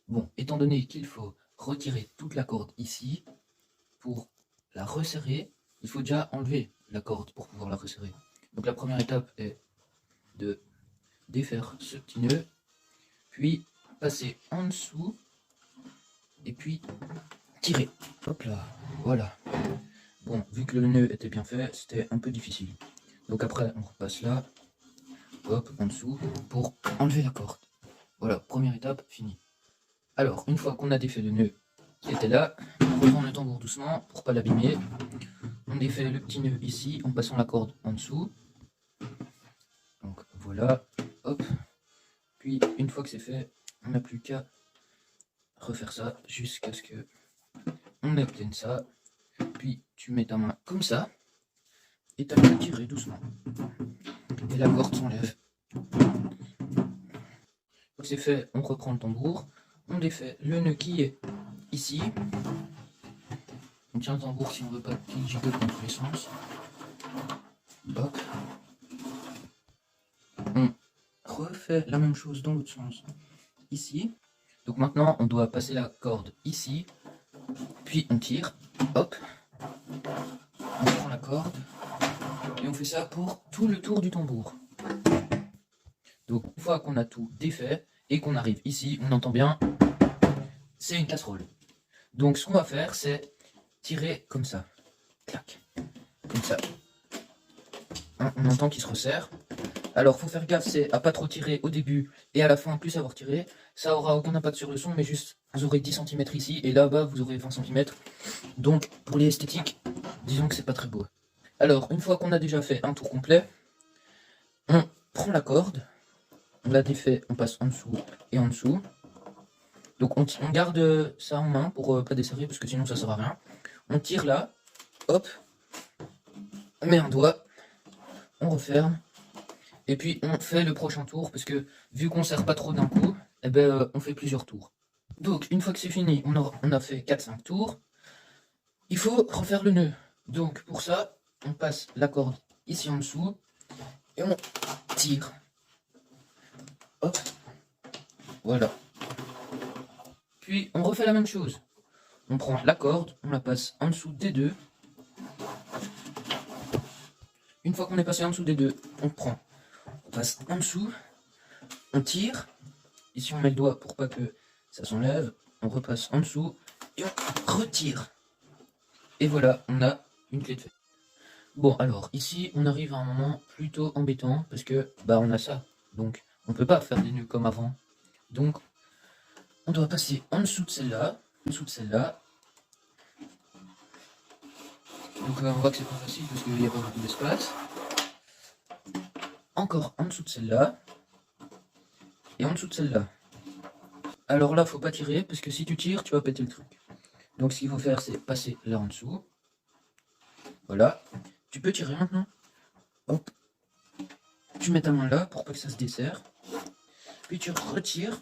Bon, étant donné qu'il faut retirer toute la corde ici, pour la resserrer, il faut déjà enlever la corde pour pouvoir la resserrer. Donc la première étape est de défaire ce petit nœud, puis passer en dessous, et puis tirer. Hop là, voilà. Bon, vu que le nœud était bien fait, c'était un peu difficile. Donc après, on repasse là, hop, en dessous, pour enlever la corde. Voilà, première étape, finie. Alors, une fois qu'on a défait le nœud qui était là, on reprend le tambour doucement pour pas l'abîmer. On défait le petit nœud ici en passant la corde en dessous. Donc voilà, hop. Puis une fois que c'est fait, on n'a plus qu'à refaire ça jusqu'à ce que on obtienne ça. Puis tu mets ta main comme ça et tu as qu'à tirer doucement. Et la corde s'enlève. Une fois que c'est fait, on reprend le tambour. On défait le nœud qui est ici. On tient le tambour si on ne veut pas qu'il gigote dans tous les sens. Hop. On refait la même chose dans l'autre sens ici. Donc maintenant on doit passer la corde ici, puis on tire, hop, on prend la corde et on fait ça pour tout le tour du tambour. Donc une fois qu'on a tout défait et qu'on arrive ici, on entend bien, c'est une casserole. Donc ce qu'on va faire, c'est tirer comme ça, clac, comme ça. On entend qu'il se resserre. Alors faut faire gaffe, c'est à pas trop tirer au début et à la fin plus savoir tirer. Ça aura aucun impact sur le son, mais juste vous aurez 10 cm ici et là-bas vous aurez 20 cm. Donc pour les esthétiques, disons que c'est pas très beau. Alors une fois qu'on a déjà fait un tour complet, on prend la corde, on la défait, on passe en dessous et en dessous. Donc on garde ça en main pour pas desserrer parce que sinon ça sert à rien. On tire là, hop, on met un doigt, on referme. Et puis on fait le prochain tour, parce que vu qu'on ne serre pas trop d'un coup, eh ben, on fait plusieurs tours. Donc une fois que c'est fini, on a fait 4-5 tours, il faut refaire le nœud. Donc pour ça, on passe la corde ici en dessous, et on tire. Hop, voilà. Puis on refait la même chose. On prend la corde, on la passe en dessous des deux. Une fois qu'on est passé en dessous des deux, on passe en dessous, on tire. Ici on met le doigt pour pas que ça s'enlève, on repasse en dessous et on retire. Et voilà, on a une clé de fait. Bon alors, ici on arrive à un moment plutôt embêtant parce que bah on a ça. Donc on peut pas faire des nœuds comme avant. Donc on doit passer en dessous de celle-là, en dessous de celle-là. Donc on voit que c'est pas facile parce qu'il n'y a pas beaucoup d'espace. Encore en dessous de celle-là. Et en dessous de celle-là. Alors là, faut pas tirer, parce que si tu tires, tu vas péter le truc. Donc ce qu'il faut faire, c'est passer là en dessous. Voilà. Tu peux tirer maintenant. Hop. Tu mets ta main là, pour pas que ça se desserre. Puis tu retires.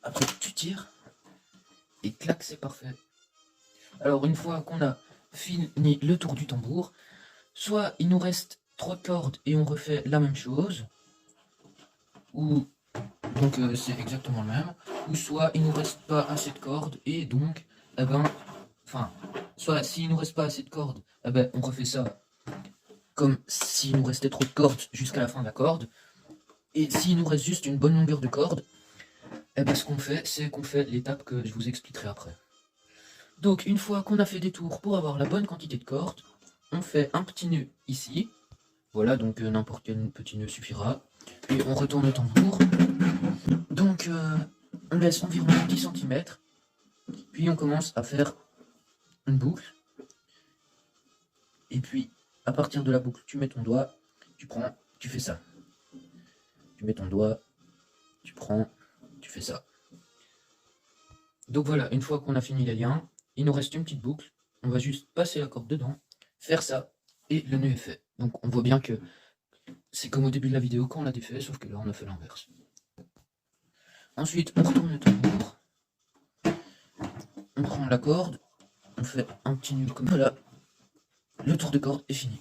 Après, tu tires. Et clac, c'est parfait. Alors une fois qu'on a fini le tour du tambour, soit il nous reste 3 cordes et on refait la même chose. Ou... donc c'est exactement le même, ou soit il nous reste pas assez de cordes et donc, eh ben, enfin, soit s'il nous reste pas assez de cordes, eh ben, on refait ça comme s'il nous restait trop de cordes jusqu'à la fin de la corde, et s'il nous reste juste une bonne longueur de corde, eh ben, ce qu'on fait, c'est qu'on fait l'étape que je vous expliquerai après. Donc une fois qu'on a fait des tours pour avoir la bonne quantité de cordes, on fait un petit nœud ici, voilà, donc n'importe quel petit nœud suffira, puis on retourne le tambour. Donc on laisse environ 10 cm, puis on commence à faire une boucle, et puis à partir de la boucle, tu mets ton doigt, tu prends, tu fais ça. Tu mets ton doigt, tu prends, tu fais ça. Donc voilà, une fois qu'on a fini les liens, il nous reste une petite boucle, on va juste passer la corde dedans, faire ça, et le nœud est fait. Donc on voit bien que c'est comme au début de la vidéo quand on l'a défait, sauf que là on a fait l'inverse. Ensuite, on retourne le tambour, on prend la corde, on fait un petit nœud comme ça, le tour de corde est fini.